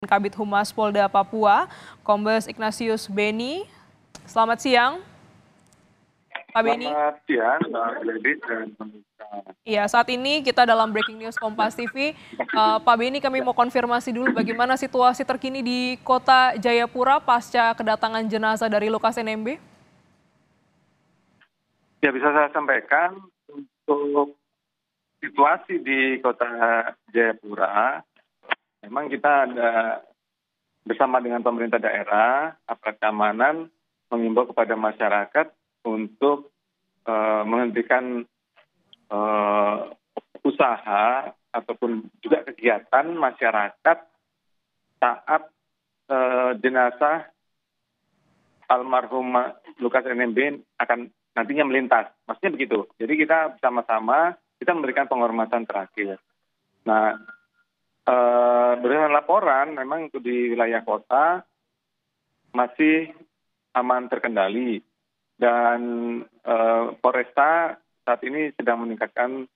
Kabid Humas Polda Papua, Kombes Ignatius Beni. Selamat siang, Pak Beni. Selamat siang, Mbak Lady dan pemirsa. Iya, saat ini kita dalam Breaking News Kompas TV. Pak Beni, kami mau konfirmasi dulu bagaimana situasi terkini di Kota Jayapura pasca kedatangan jenazah dari Lukas NMB. Ya, bisa saya sampaikan untuk situasi di Kota Jayapura, memang kita ada bersama dengan pemerintah daerah, aparat keamanan, mengimbau kepada masyarakat untuk menghentikan usaha ataupun juga kegiatan masyarakat saat jenazah almarhum Lukas NMB akan nantinya melintas. Maksudnya begitu. Jadi kita bersama-sama kita memberikan penghormatan terakhir. Nah, berdasarkan laporan memang itu di wilayah kota masih aman terkendali dan Polresta saat ini sedang meningkatkan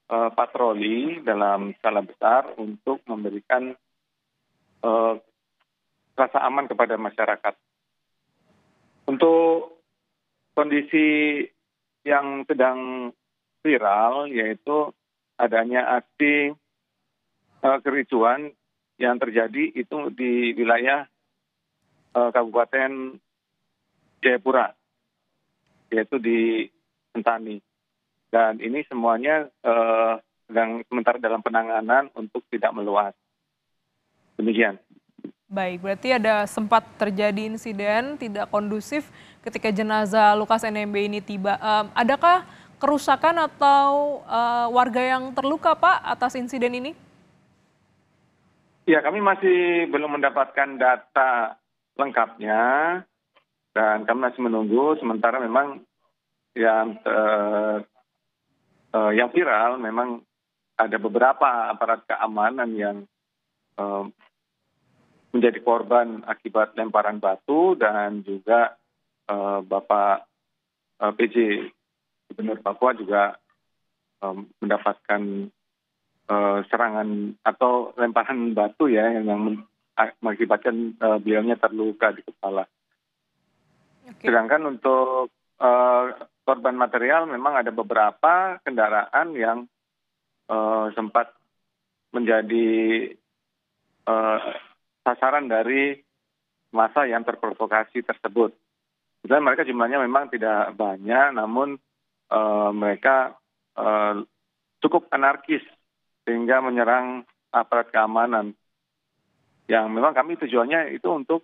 patroli dalam skala besar untuk memberikan rasa aman kepada masyarakat. Untuk kondisi yang sedang viral yaitu adanya aksi kericuan yang terjadi itu di wilayah Kabupaten Jayapura, yaitu di Sentani. Dan ini semuanya sedang sementara dalam penanganan untuk tidak meluas. Demikian. Baik, berarti ada sempat terjadi insiden tidak kondusif ketika jenazah Lukas NMB ini tiba. Adakah kerusakan atau warga yang terluka, Pak, atas insiden ini? Ya, kami masih belum mendapatkan data lengkapnya dan kami masih menunggu. Sementara memang yang viral memang ada beberapa aparat keamanan yang menjadi korban akibat lemparan batu dan juga Bapak PJ Gubernur Papua juga mendapatkan serangan atau lemparan batu ya yang mengakibatkan beliaunya terluka di kepala. Okay. Sedangkan untuk korban material memang ada beberapa kendaraan yang sempat menjadi sasaran dari massa yang terprovokasi tersebut. Sebenarnya mereka jumlahnya memang tidak banyak, namun mereka cukup anarkis sehingga menyerang aparat keamanan. Yang memang kami tujuannya itu untuk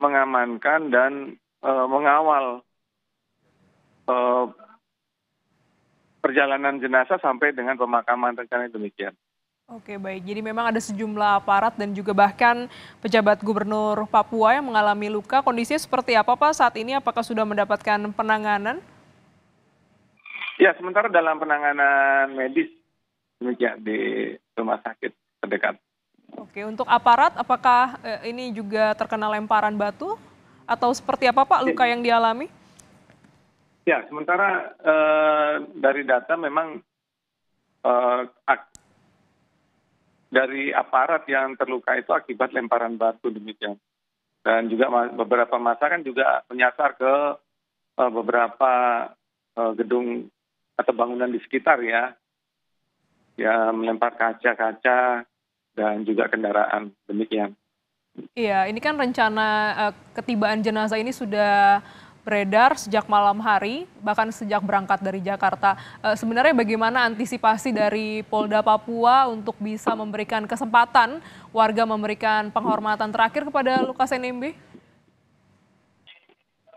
mengamankan dan mengawal perjalanan jenazah sampai dengan pemakaman rencana demikian. Oke, baik. Jadi memang ada sejumlah aparat dan juga bahkan pejabat gubernur Papua yang mengalami luka. Kondisinya seperti apa, Pak, saat ini? Apakah sudah mendapatkan penanganan? Ya, sementara dalam penanganan medis demikian di rumah sakit terdekat. Oke, untuk aparat apakah ini juga terkena lemparan batu? Atau seperti apa, Pak, luka yang dialami? Ya, sementara dari data memang dari aparat yang terluka itu akibat lemparan batu demikian. Dan juga beberapa massa kan juga menyasar ke beberapa gedung atau bangunan di sekitar ya. Ya, melempar kaca-kaca dan juga kendaraan demikian. Iya, ini kan rencana ketibaan jenazah ini sudah beredar sejak malam hari, bahkan sejak berangkat dari Jakarta. Sebenarnya bagaimana antisipasi dari Polda Papua untuk bisa memberikan kesempatan warga memberikan penghormatan terakhir kepada Lukas NMB?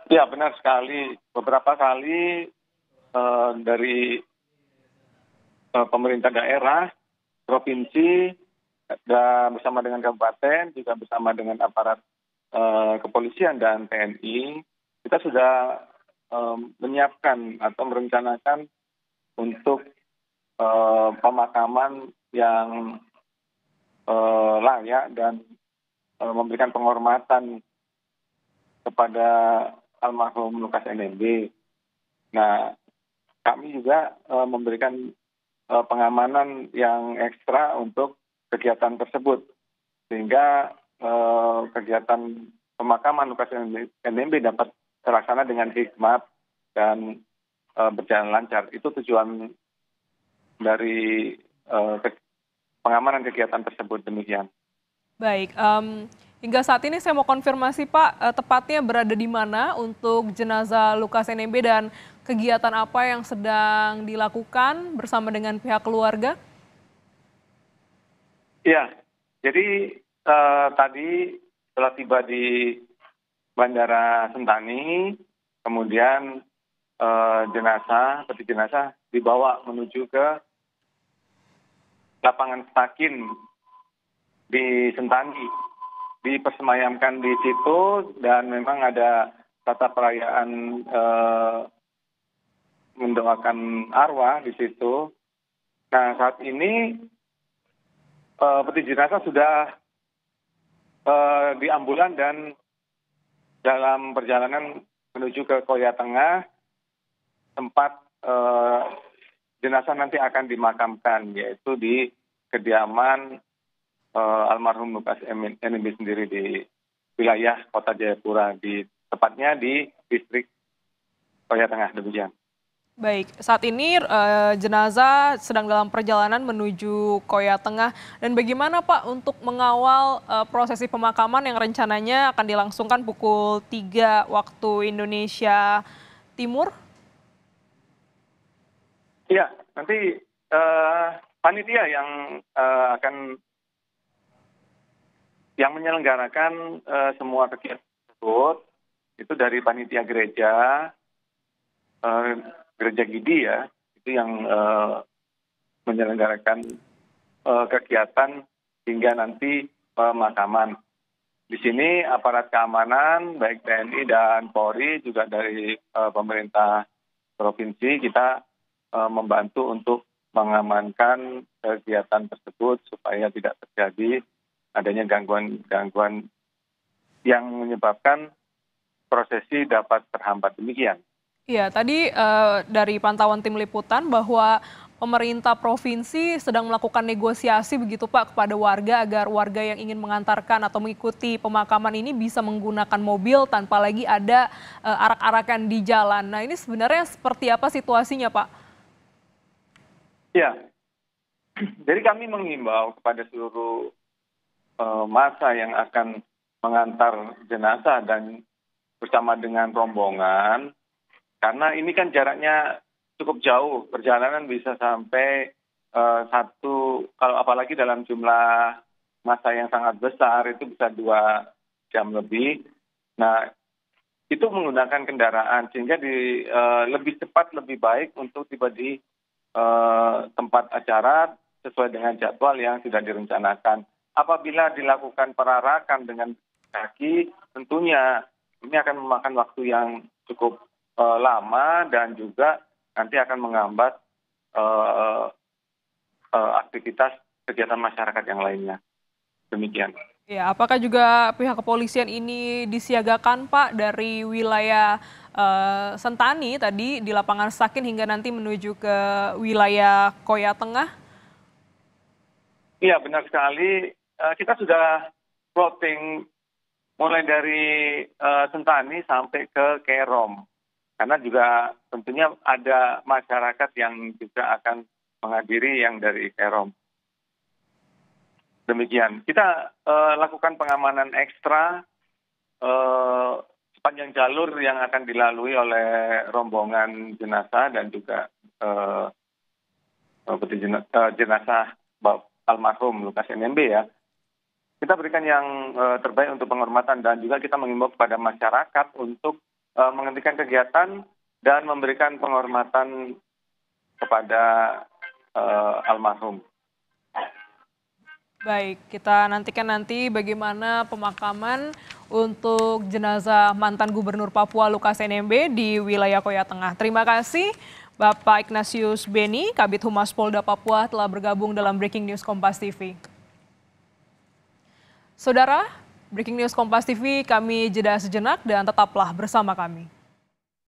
Ya, benar sekali. Beberapa kali dari pemerintah daerah, provinsi, dan bersama dengan kabupaten, juga bersama dengan aparat kepolisian dan TNI, kita sudah menyiapkan atau merencanakan untuk pemakaman yang layak dan memberikan penghormatan kepada almarhum Lukas NMB. Nah, kami juga memberikan pengamanan yang ekstra untuk kegiatan tersebut, sehingga kegiatan pemakaman Lukas NMB dapat terlaksana dengan hikmat dan berjalan lancar. Itu tujuan dari pengamanan kegiatan tersebut, demikian. Baik, hingga saat ini saya mau konfirmasi Pak, tepatnya berada di mana untuk jenazah Lukas NMB dan kegiatan apa yang sedang dilakukan bersama dengan pihak keluarga? Iya, jadi tadi setelah tiba di Bandara Sentani, kemudian peti jenazah dibawa menuju ke lapangan Stakin di Sentani, dipersemayamkan di situ, dan memang ada tata perayaan mendoakan arwah di situ. Nah, saat ini peti jenazah sudah di ambulan dan dalam perjalanan menuju ke Koya Tengah, tempat jenazah nanti akan dimakamkan, yaitu di kediaman almarhum Lukas NMB sendiri di wilayah Kota Jayapura, tepatnya di distrik Koya Tengah, demikian. Baik, saat ini jenazah sedang dalam perjalanan menuju Koya Tengah. Dan bagaimana Pak untuk mengawal prosesi pemakaman yang rencananya akan dilangsungkan pukul 3 waktu Indonesia Timur? Iya, nanti panitia yang akan menyelenggarakan semua kegiatan tersebut itu dari panitia gereja Gidi ya, itu yang menyelenggarakan kegiatan hingga nanti pemakaman. Di sini aparat keamanan baik TNI dan Polri, juga dari pemerintah provinsi, kita membantu untuk mengamankan kegiatan tersebut supaya tidak terjadi adanya gangguan yang menyebabkan prosesi dapat terhambat, demikian. Iya, tadi dari pantauan tim liputan bahwa pemerintah provinsi sedang melakukan negosiasi begitu Pak kepada warga agar warga yang ingin mengantarkan atau mengikuti pemakaman ini bisa menggunakan mobil tanpa lagi ada arak-arakan di jalan. Nah, ini sebenarnya seperti apa situasinya Pak? Ya, jadi kami mengimbau kepada seluruh massa yang akan mengantar jenazah dan bersama dengan rombongan, karena ini kan jaraknya cukup jauh, perjalanan bisa sampai kalau apalagi dalam jumlah massa yang sangat besar, itu bisa 2 jam lebih. Nah, itu menggunakan kendaraan, sehingga lebih cepat, lebih baik untuk tiba di tempat acara sesuai dengan jadwal yang sudah direncanakan. Apabila dilakukan perarakan dengan kaki, tentunya ini akan memakan waktu yang cukup lama dan juga nanti akan menghambat aktivitas kegiatan masyarakat yang lainnya. Demikian. Ya, apakah juga pihak kepolisian ini disiagakan Pak dari wilayah Sentani tadi di lapangan Stakin hingga nanti menuju ke wilayah Koya Tengah? Iya, benar sekali. Kita sudah plotting mulai dari Sentani sampai ke Kerom. Karena juga tentunya ada masyarakat yang juga akan menghadiri yang dari Kerom. Demikian. Kita lakukan pengamanan ekstra sepanjang jalur yang akan dilalui oleh rombongan jenazah dan juga jenazah almarhum Lukas NMB ya. Kita berikan yang terbaik untuk penghormatan, dan juga kita mengimbau kepada masyarakat untuk menghentikan kegiatan dan memberikan penghormatan kepada almarhum. Baik, kita nantikan nanti bagaimana pemakaman untuk jenazah mantan Gubernur Papua Lukas NMB di wilayah Koya Tengah. Terima kasih Bapak Ignatius Beni, Kabid Humas Polda Papua telah bergabung dalam Breaking News Kompas TV. Saudara, Breaking News Kompas TV, kami jeda sejenak dan tetaplah bersama kami.